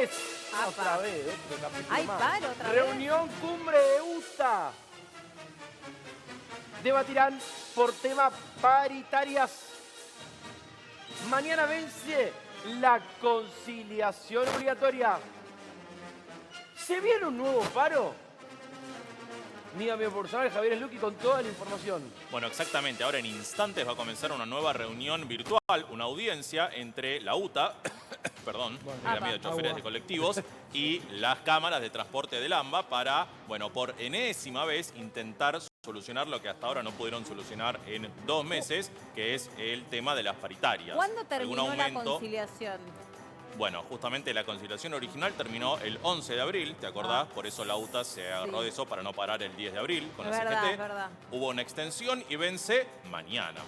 vez. Apa. Otra vez, otro capítulo Hay más. paro otra vez. Reunión cumbre de UTA. Debatirán por tema paritarias. Mañana vence la conciliación obligatoria. ¿Se viene un nuevo paro? Mi amigo personal, Javier Sluky, con toda la información. Bueno, exactamente. Ahora en instantes va a comenzar una nueva reunión virtual, una audiencia entre la UTA, perdón, el gremio de choferes de colectivos, y las cámaras de transporte del AMBA para, bueno, por enésima vez intentar solucionar lo que hasta ahora no pudieron solucionar en 2 meses, que es el tema de las paritarias. ¿Cuándo terminó la conciliación? Bueno, justamente la conciliación original terminó el 11 de abril, ¿te acordás? Por eso la UTA se agarró de eso para no parar el 10 de abril con el CGT. Es verdad. Hubo una extensión y vence mañana,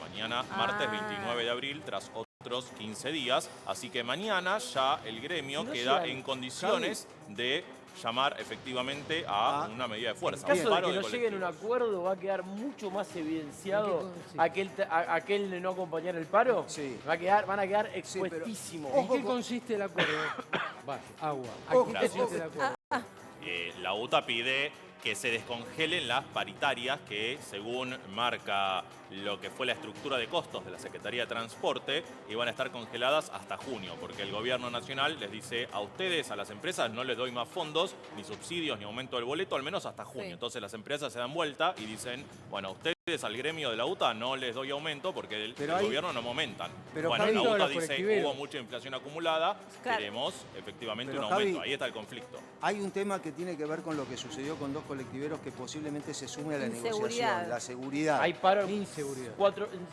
martes 29 de abril, tras otros 15 días. Así que mañana ya el gremio queda en condiciones de llamar efectivamente a una medida de fuerza. En caso de que no lleguen a un acuerdo, ¿va a quedar mucho más evidenciado aquel de no acompañar el paro? Sí. Van a quedar expuestísimos. Sí, ¿En qué consiste el acuerdo? Agua. ¿En qué consiste el acuerdo? La UTA pide que se descongelen las paritarias que, según marca lo que fue la estructura de costos de la Secretaría de Transporte, iban a estar congeladas hasta junio, porque el gobierno nacional les dice a ustedes, a las empresas, no les doy más fondos, ni subsidios, ni aumento del boleto, al menos hasta junio. Sí. Entonces las empresas se dan vuelta y dicen, bueno, ustedes al gremio de la UTA no les doy aumento porque el gobierno no me aumentan. Pero bueno, la UTA dice, hubo mucha inflación acumulada, queremos efectivamente un aumento. Ahí está el conflicto. Hay un tema que tiene que ver con lo que sucedió con 2 colectiveros que posiblemente se sume a la negociación, la seguridad. Hay paro inseguridad.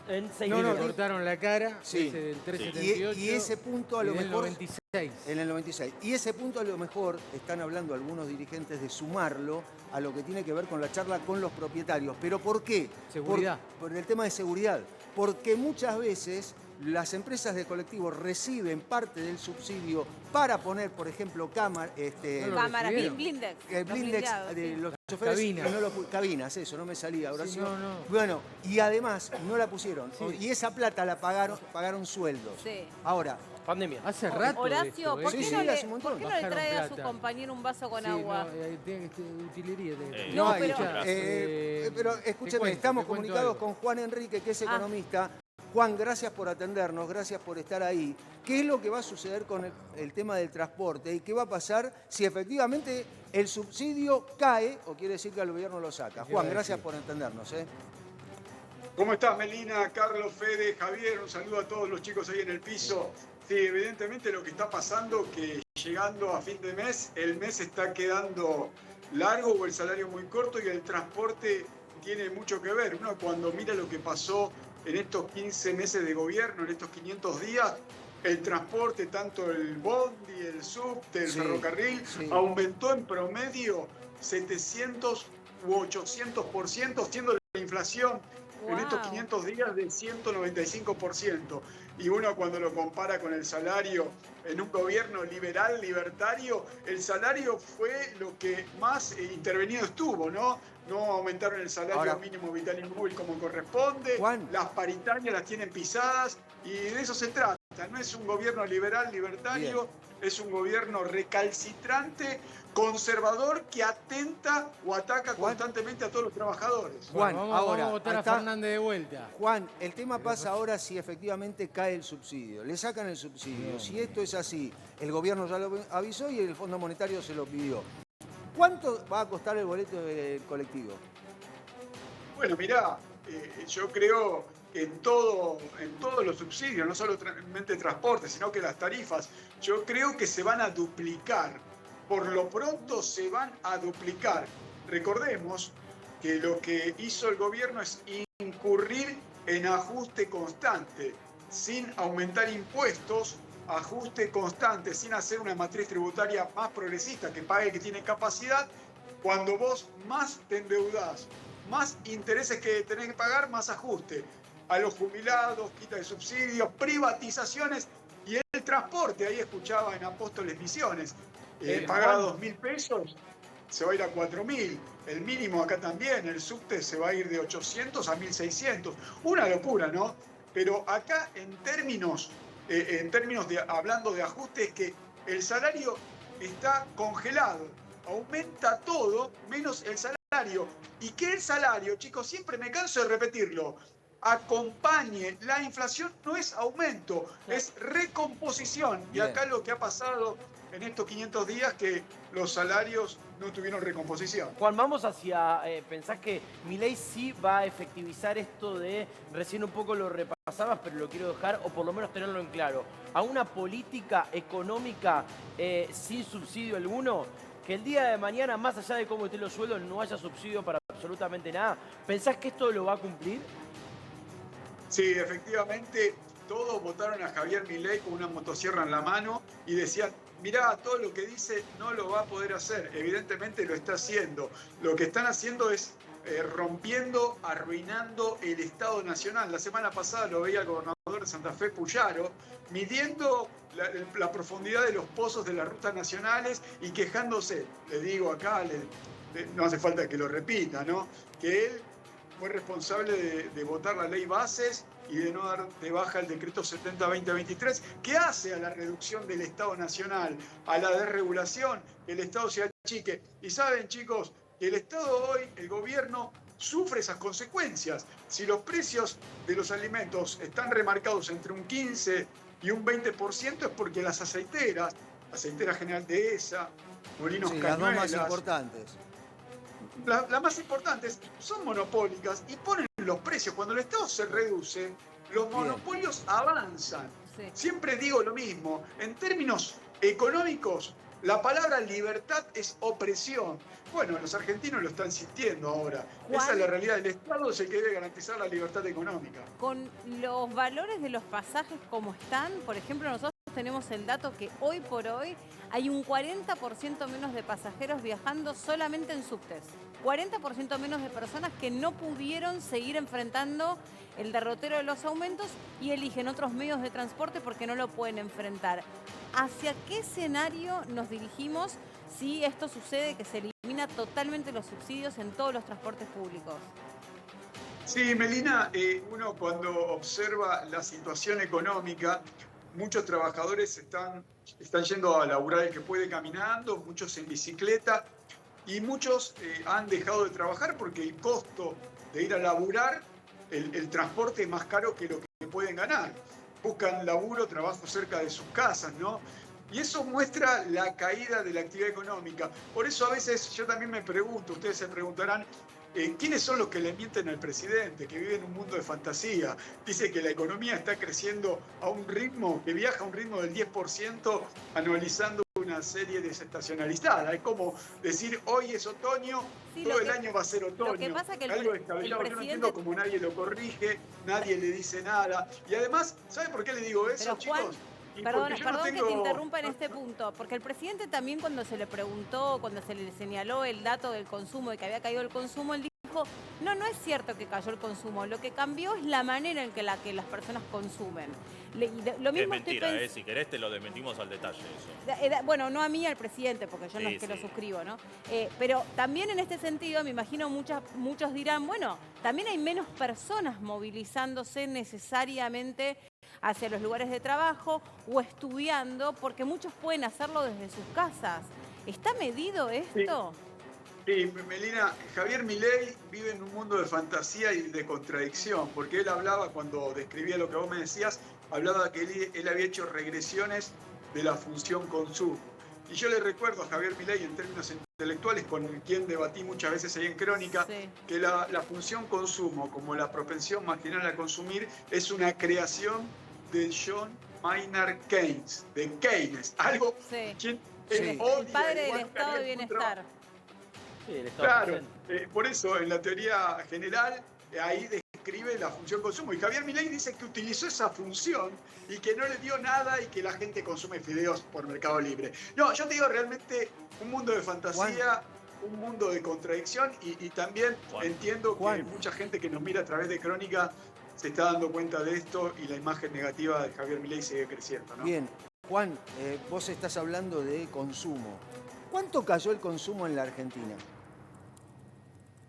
En 6 No, cortaron la cara, sí. Del 378 y ese punto a lo mejor... 96. En el 96. Y ese punto a lo mejor están hablando algunos dirigentes de sumarlo a lo que tiene que ver con la charla con los propietarios. ¿Pero por qué? Seguridad. Por el tema de seguridad. Porque muchas veces las empresas de colectivos reciben parte del subsidio para poner, por ejemplo, cámaras, blindex. Blindex de los choferes. Cabinas, eso, no me salía, Horacio. Sí, no. Bueno, y además no la pusieron. Sí. Y esa plata la pagaron sueldos. Sí. Ahora, pandemia. Hace rato. Horacio, ¿por qué no le trae a su plata. compañero un vaso con agua? Utilería. No, pero... pero escúcheme, estamos comunicados con Juan Enrique, que es economista. Juan, gracias por atendernos, gracias por estar ahí. ¿Qué es lo que va a suceder con el tema del transporte y qué va a pasar si efectivamente el subsidio cae o quiere decir que el gobierno lo saca? Juan, gracias por entendernos. ¿Cómo estás, Melina, Carlos, Fede, Javier? Un saludo a todos los chicos ahí en el piso. Sí, evidentemente lo que está pasando que llegando a fin de mes, el mes está quedando largo o el salario muy corto y el transporte tiene mucho que ver. Uno cuando mira lo que pasó en estos 15 meses de gobierno, en estos 500 días, el transporte, tanto el bondi, el subte, el ferrocarril, aumentó en promedio 700 u 800%, siendo la inflación en estos 500 días de 195%. Y uno cuando lo compara con el salario en un gobierno liberal, libertario, el salario fue lo que más intervenido estuvo, ¿no? No aumentaron el salario mínimo vital y móvil como corresponde, Juan, las paritarias las tienen pisadas y de eso se trata. No es un gobierno liberal, libertario, es un gobierno recalcitrante, conservador que atenta o ataca constantemente a todos los trabajadores. Juan, vamos a votar a Fernández de vuelta. Juan, el tema pasa ahora si efectivamente cae el subsidio. Le sacan el subsidio. Si esto es así, el gobierno ya lo avisó y el Fondo Monetario se lo pidió. ¿Cuánto va a costar el boleto del colectivo? Bueno, mirá, yo creo que en todos los subsidios, no solamente transporte, sino que las tarifas, yo creo que se van a duplicar. Por lo pronto se van a duplicar. Recordemos que lo que hizo el gobierno es incurrir en ajuste constante, sin aumentar impuestos, ajuste constante, sin hacer una matriz tributaria más progresista que pague el que tiene capacidad. Cuando vos más te endeudás, más intereses que tenés que pagar, más ajuste. A los jubilados, quita de subsidios, privatizaciones y el transporte. Ahí escuchaba en Apóstoles Misiones. Paga 2.000 pesos, se va a ir a 4.000. El mínimo acá también, el subte se va a ir de 800 a 1.600. Una locura, ¿no? Pero acá en términos de hablando de ajuste, es que el salario está congelado. Aumenta todo menos el salario. Y que el salario, chicos, siempre me canso de repetirlo, acompañe la inflación, no es aumento, es recomposición. Bien. Y acá lo que ha pasado en estos 500 días que los salarios no tuvieron recomposición. Juan, vamos hacia... ¿pensás que Milei sí va a efectivizar esto de... Recién un poco lo repasabas, pero lo quiero dejar, o por lo menos tenerlo en claro, a una política económica sin subsidio alguno? Que el día de mañana, más allá de cómo estén los sueldos, no haya subsidio para absolutamente nada. ¿Pensás que esto lo va a cumplir? Sí, efectivamente, todos votaron a Javier Milei con una motosierra en la mano y decían, mirá, todo lo que dice no lo va a poder hacer. Evidentemente lo está haciendo. Lo que están haciendo es rompiendo, arruinando el Estado Nacional. La semana pasada lo veía el gobernador de Santa Fe, Puyaro, midiendo la profundidad de los pozos de las rutas nacionales y quejándose. Le digo acá, no hace falta que lo repita, ¿no? Que él fue responsable de votar la ley Bases y de no dar de baja el decreto 70-2023, que hace a la reducción del Estado Nacional, a la desregulación, que el Estado se achique. Y saben, chicos, que el Estado hoy, el gobierno, sufre esas consecuencias. Si los precios de los alimentos están remarcados entre un 15 y un 20%, es porque las aceiteras, Aceitera General Dehesa, Molinos Sí, las dos Cañuelas, más importantes. las más importantes son monopólicas y ponen los precios. Cuando el Estado se reduce, los monopolios avanzan. Sí. Siempre digo lo mismo. En términos económicos, la palabra libertad es opresión. Bueno, los argentinos lo están sintiendo ahora. Juan, esa es la realidad. El Estado es el que debe garantizar la libertad económica. con los valores de los pasajes como están, por ejemplo, nosotros tenemos el dato que hoy por hoy hay un 40% menos de pasajeros viajando solamente en subtes. 40% menos de personas que no pudieron seguir enfrentando el derrotero de los aumentos y eligen otros medios de transporte porque no lo pueden enfrentar. ¿Hacia qué escenario nos dirigimos si esto sucede, que se elimina totalmente los subsidios en todos los transportes públicos? Sí, Melina, uno cuando observa la situación económica, muchos trabajadores están yendo a laburar el que puede caminando, muchos en bicicleta y muchos han dejado de trabajar porque el costo de ir a laburar, el transporte es más caro que lo que pueden ganar. Buscan laburo, trabajo cerca de sus casas, ¿no? Y eso muestra la caída de la actividad económica. Por eso a veces yo también me pregunto, ustedes se preguntarán, ¿quiénes son los que le mienten al presidente, que vive en un mundo de fantasía? Dice que la economía está creciendo a un ritmo, que viaja a un ritmo del 10%, anualizando una serie desestacionalizada. Es como decir, hoy es otoño, Sí, todo el año va a ser otoño. Lo que pasa que algo descabellado. Yo no presidente... entiendo cómo nadie lo corrige, nadie le dice nada. Y además, ¿saben por qué le digo eso, Pero, Juan, chicos? Y Perdón, porque yo no que tengo- te interrumpa en este punto, porque el presidente también cuando se le preguntó, cuando se le señaló el dato del consumo, de que había caído el consumo, él dijo, no es cierto que cayó el consumo, lo que cambió es la manera en que las personas consumen. Lo Es mismo mentira, si querés te lo desmentimos al detalle eso. Bueno, no a mí, al presidente, porque yo no Sí, es que lo sí. suscribo, ¿no? Pero también en este sentido, me imagino muchos dirán, bueno, también hay menos personas movilizándose necesariamente hacia los lugares de trabajo o estudiando, porque muchos pueden hacerlo desde sus casas. ¿Está medido esto? Sí, Melina, Javier Milei vive en un mundo de fantasía y de contradicción, porque él hablaba, cuando describía lo que vos me decías, hablaba que él había hecho regresiones de la función consumo. Y yo le recuerdo a Javier Milei en términos intelectuales, con quien debatí muchas veces ahí en Crónica, Sí. que la función consumo, como la propensión marginal a consumir, es una creación de John Maynard Keynes, de Keynes, algo Sí. quien Sí. odia El padre igual del que estado de haría un trabajo. bienestar. Sí, el Estado Claro, presente. por eso en la teoría general ahí describe la función consumo. Y Javier Milei dice que utilizó esa función y que no le dio nada y que la gente consume fideos por Mercado Libre. No, yo te digo realmente un mundo de fantasía, un mundo de contradicción y también Juan. entiendo que Juan. mucha gente que nos mira a través de Crónica se está dando cuenta de esto y la imagen negativa de Javier Milei sigue creciendo, ¿no? Bien, Juan, vos estás hablando de consumo. ¿Cuánto cayó el consumo en la Argentina?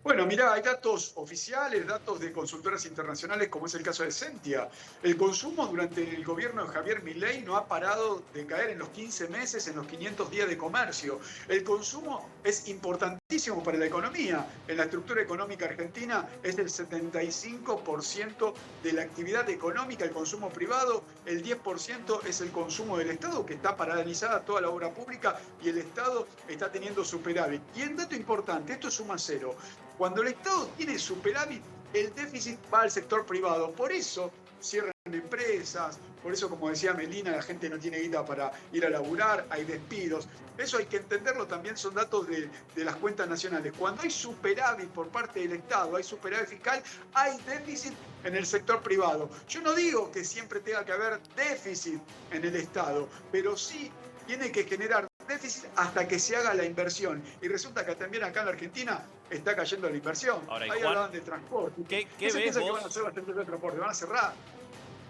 Bueno, mirá, hay datos oficiales, datos de consultoras internacionales, como es el caso de Sentia. El consumo durante el gobierno de Javier Milei no ha parado de caer en los 15 meses, en los 500 días de comercio. El consumo es importantísimo para la economía. En la estructura económica argentina es el 75% de la actividad económica, el consumo privado, el 10% es el consumo del Estado, que está paralizada toda la obra pública y el Estado está teniendo superávit. Y el dato importante, esto es suma cero. Cuando el Estado tiene superávit, el déficit va al sector privado. Por eso cierran empresas, por eso, como decía Melina, la gente no tiene guita para ir a laburar, hay despidos. Eso hay que entenderlo también, son datos de las cuentas nacionales. Cuando hay superávit por parte del Estado, hay superávit fiscal, hay déficit en el sector privado. Yo no digo que siempre tenga que haber déficit en el Estado, pero sí tiene que generar déficit hasta que se haga la inversión. Y resulta que también acá en la Argentina está cayendo la inversión. Ahora, ahí Juan, hablaban de transporte. ¿qué Se ves piensa que vos? van a hacer las empresas de transporte, van a cerrar.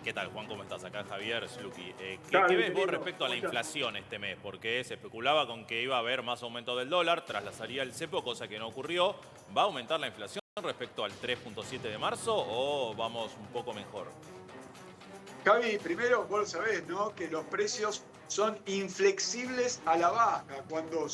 ¿Qué tal, Juan? ¿Cómo estás? Acá Javier Sluki. ¿Qué Claro, ves vos querido, respecto a la ¿cómo estás? inflación este mes? Porque se especulaba con que iba a haber más aumento del dólar tras la salida del cepo, cosa que no ocurrió. ¿Va a aumentar la inflación respecto al 3.7 de marzo o vamos un poco mejor? Javi, primero vos lo sabés, ¿no? Que los precios son inflexibles a la baja. Cuando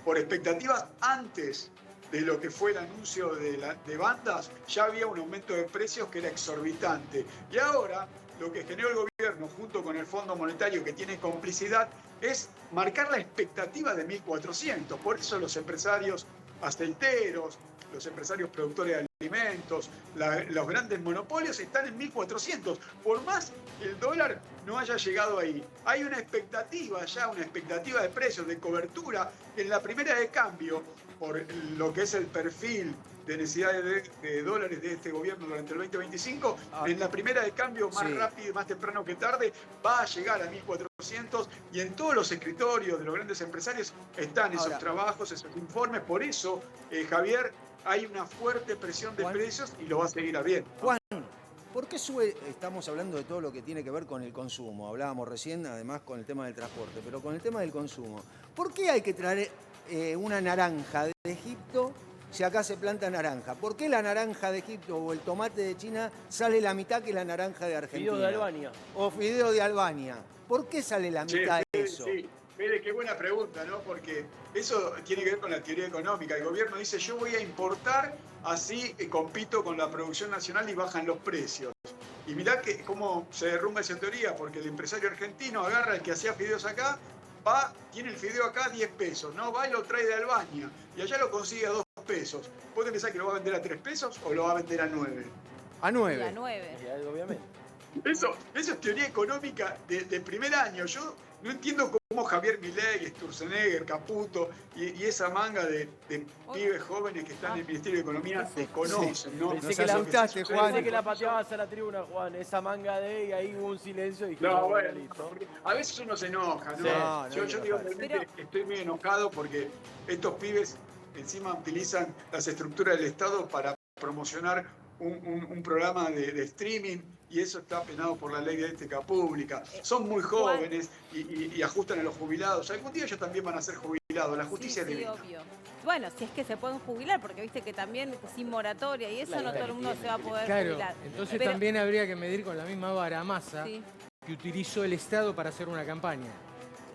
por expectativas antes de lo que fue el anuncio de bandas, ya había un aumento de precios que era exorbitante. Y ahora lo que generó el gobierno junto con el Fondo Monetario, que tiene complicidad, es marcar la expectativa de 1.400. Por eso los empresarios aceiteros, los empresarios productores de alimentos, los grandes monopolios están en 1.400. Por más que el dólar no haya llegado ahí, hay una expectativa ya, una expectativa de precios, de cobertura, en la primera de cambio, por lo que es el perfil de necesidades de dólares de este gobierno durante el 2025, en la primera de cambio, más rápido, más temprano que tarde, va a llegar a 1.400 y en todos los escritorios de los grandes empresarios están esos trabajos, esos informes. Por eso, Javier, hay una fuerte presión de precios y lo va a seguir habiendo. Juan, ¿por qué sube? Estamos hablando de todo lo que tiene que ver con el consumo. Hablábamos recién, además, con el tema del transporte, pero con el tema del consumo. ¿Por qué hay que traer una naranja de Egipto si acá se planta naranja? ¿Por qué la naranja de Egipto o el tomate de China sale la mitad que la naranja de Argentina? Fideo de Albania. O fideo de Albania. ¿Por qué sale la mitad de eso? Sí. Mire, qué buena pregunta, ¿no? Porque eso tiene que ver con la teoría económica. El gobierno dice, yo voy a importar, así compito con la producción nacional y bajan los precios. Y mirá cómo se derrumba esa teoría, porque el empresario argentino agarra el que hacía fideos acá, tiene el fideo acá a 10 pesos, ¿no? Va y lo trae de Albania, y allá lo consigue a 2 pesos. ¿Vos te pensás que lo va a vender a 3 pesos o lo va a vender a 9? A 9. La 9. Obviamente. Eso es teoría económica de primer año. Yo no entiendo cómo Javier Milei, Sturzenegger, Caputo y esa manga de pibes jóvenes que están en el Ministerio de Economía desconocen, ¿no? Pensé Nos que la asustaste, Juan. Pensé que la pateabas a la tribuna, Juan. Esa manga de y ahí hubo un silencio y No, bueno, listo. a veces uno se enoja, ¿no? Sí. Yo digo, realmente estoy muy enojado porque estos pibes encima utilizan las estructuras del Estado para promocionar un programa de streaming y eso está penado por la ley de ética pública. Son muy jóvenes y ajustan a los jubilados. Algún día ellos también van a ser jubilados. La justicia es Sí, divina. obvio. Bueno, si es que se pueden jubilar, porque viste que también sin moratoria y eso no todo el mundo se va a poder jubilar. Entonces Pero- también habría que medir con la misma vara a Massa Sí. que utilizó el Estado para hacer una campaña.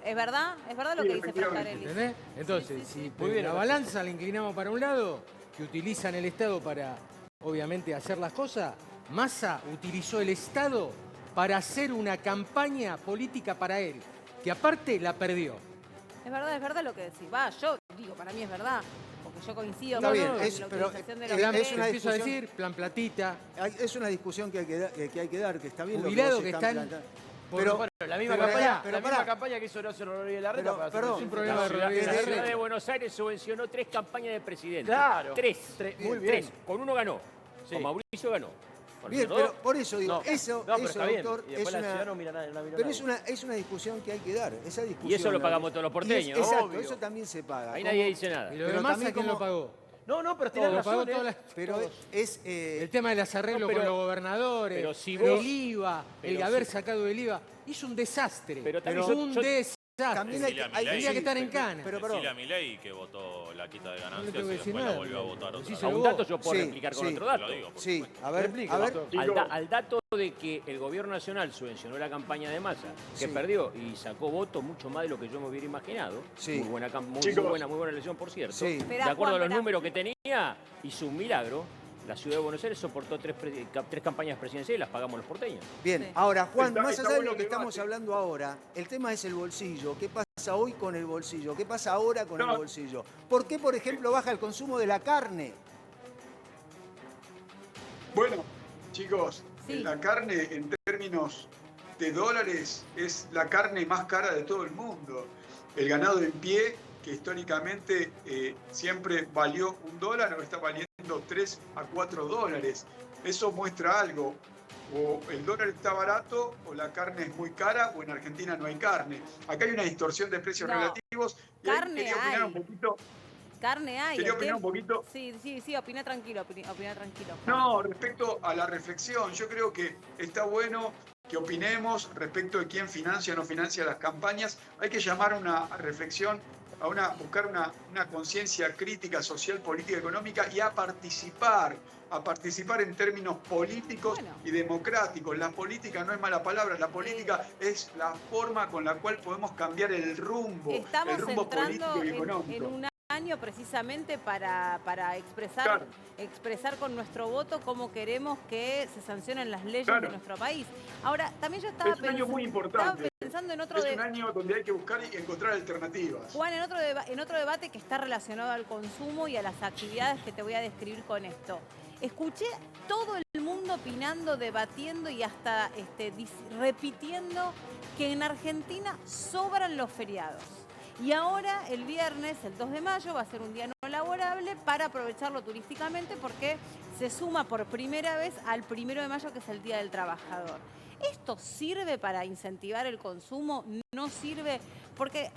Es verdad lo Sí, que dice efectivamente. Fratarelli. ¿Entendés? Entonces, si Muy bien, la Horacio. balanza la inclinamos para un lado, que utilizan el Estado para, obviamente, hacer las cosas, Massa utilizó el Estado para hacer una campaña política para él, que aparte la perdió. Es verdad lo que decís. Yo digo, para mí es verdad, porque yo coincido Está con bien, la pero utilización de es los una precios. Empiezo a discusión- decir, plan platita, Es una discusión que hay que dar, que está bien Jubilados lo que que vos están plantando. por- Pero, Bueno, la misma pero campaña, pará, pero la misma pará. campaña que hizo Horacio Rodríguez Larreta Pero, para perdón, hacer un problema de La Rodríguez ciudad Larreta. de Buenos Aires subvencionó 3 campañas de presidente. Claro. Tres. Muy bien. 3. Con uno ganó. Sí. Con Mauricio ganó. Con Bien, los pero dos, por eso digo, No, eso, pero está bien. doctor, Y después es la ciudad una, no mira nada, no mira pero nada. es una discusión que hay que dar. Esa discusión, Y eso lo ¿no? pagamos todos los porteños, Exacto, obvio. eso también se paga. ahí ¿Cómo? nadie dice nada. Y lo Pero de Massa, también ¿quién lo como- pagó? No, pero Todo, tenés lo pagó razón, todas las- Pero todos. es... El tema de las arreglos No, pero- con los gobernadores, pero si el vos- IVA, el pero haber si- sacado el IVA, hizo un desastre. Pero también Hizo yo- un yo- desastre. También hay, Cecilia hay- Milei. Tendría que estar en cana. Pero, Cecilia Milei que votó la quita de ganancias tengo que y decir después la nada. volvió a votar otra Sí, vez. se A lo un dato yo puedo Sí, replicar con sí. otro dato. Lo digo, por Sí, supuesto. a ver, Replica, a ver. Pastor. Al dato de que el gobierno nacional subvencionó la campaña de Massa, que Sí. perdió y sacó votos mucho más de lo que yo me hubiera imaginado. Sí. Muy buena, Chicos. muy buena elección, por cierto. Sí. De Esperá, acuerdo a Juan, los esperá. números que tenía, hizo un milagro. La ciudad de Buenos Aires soportó tres campañas presidenciales y las pagamos los porteños. Bien, Sí. ahora Juan, Está- más está allá de bueno lo que el debate. estamos hablando ahora, el tema es el bolsillo. ¿Qué pasa hoy con el bolsillo? ¿Qué pasa ahora con el No. bolsillo? ¿Por qué, por ejemplo, baja el consumo de la carne? Bueno, chicos, Sí. la carne en términos de dólares es la carne más cara de todo el mundo. El ganado en pie, que históricamente siempre valió $1, ahora está valiendo 3 a 4 dólares. Eso muestra algo. O el dólar está barato, o la carne es muy cara, o en Argentina no hay carne. Acá hay una distorsión de precios No. relativos. Y ahí Carne quería opinar hay. un poquito. Carne hay. Quería el opinar un tema- poquito. Sí, opina tranquilo, opina tranquilo. No, respecto a la reflexión, yo creo que está bueno que opinemos respecto de quién financia o no financia las campañas. Hay que llamar a una reflexión, buscar una conciencia crítica, social, política, económica y a participar en términos políticos Bueno. y democráticos. La política no es mala palabra, la política es la forma con la cual podemos cambiar el rumbo Estamos político entrando y en económico. un año precisamente para expresar, Claro. expresar con nuestro voto cómo queremos que se sancionen las leyes Claro. de nuestro país. Ahora, también yo estaba, Es un año muy importante. pensando en otro Es de, un año donde hay que buscar y encontrar alternativas. Juan, en otro debate que está relacionado al consumo y a las actividades que te voy a describir con esto. Escuché todo el mundo opinando, debatiendo y hasta repitiendo que en Argentina sobran los feriados. Y ahora, el viernes, el 2 de mayo, va a ser un día no laborable para aprovecharlo turísticamente porque se suma por primera vez al 1 de mayo, que es el Día del Trabajador. ¿Esto sirve para incentivar el consumo? ¿No sirve? Porque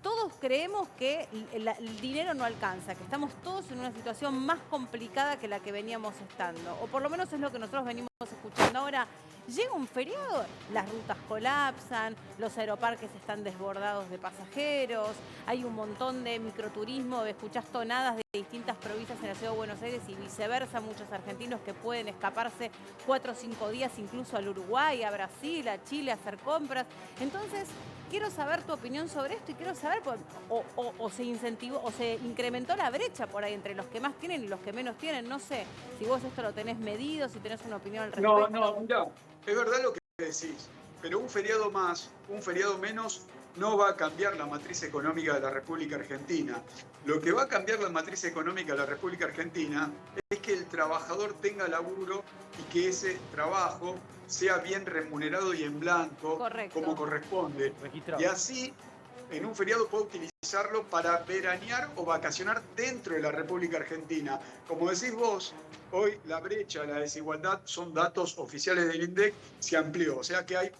todos creemos que el dinero no alcanza, que estamos todos en una situación más complicada que la que veníamos estando. O por lo menos es lo que nosotros venimos escuchando. Ahora, llega un feriado, las rutas colapsan, los aeroparques están desbordados de pasajeros, hay un montón de microturismo, escuchás tonadas de distintas provincias en la ciudad de Buenos Aires y viceversa, muchos argentinos que pueden escaparse 4 o 5 días incluso al Uruguay, a Brasil, a Chile, a hacer compras. Entonces, quiero saber tu opinión sobre esto y quiero saber, o se incentivó, o se incrementó la brecha por ahí entre los que más tienen y los que menos tienen. No sé si vos esto lo tenés medido, si tenés una opinión al respecto. No, mira, es verdad lo que decís, pero un feriado más, un feriado menos, no va a cambiar la matriz económica de la República Argentina. Lo que va a cambiar la matriz económica de la República Argentina es que el trabajador tenga laburo y que ese trabajo sea bien remunerado y en blanco, Correcto. como corresponde. Registrado. Y así, en un feriado puede utilizarlo para veranear o vacacionar dentro de la República Argentina. Como decís vos, hoy la brecha, la desigualdad, son datos oficiales del INDEC, se amplió. O sea que hay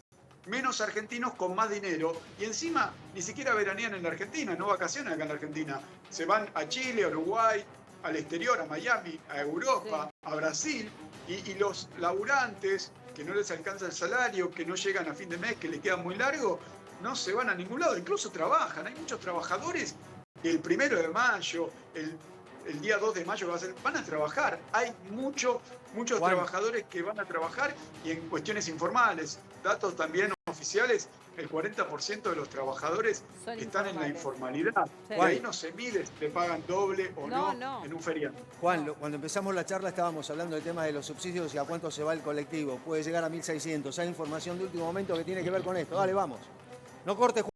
menos argentinos con más dinero y encima ni siquiera veranean en la Argentina, no vacacionan acá en la Argentina. Se van a Chile, a Uruguay, al exterior, a Miami, a Europa, a Brasil, y los laburantes que no les alcanza el salario, que no llegan a fin de mes, que les queda muy largo, no se van a ningún lado, incluso trabajan. Hay muchos trabajadores que el 1 de mayo, el día 2 de mayo van a trabajar. Hay muchos Juan. trabajadores que van a trabajar y en cuestiones informales. Datos también oficiales, el 40% de los trabajadores Son están en la informales. informalidad. Sí. Y ahí no se mide si le pagan doble o No, no, no. en un feriado. Juan, cuando empezamos la charla estábamos hablando del tema de los subsidios y a cuánto se va el colectivo. Puede llegar a 1.600. Hay información de último momento que tiene que ver con esto. Dale, vamos. No cortes, Juan.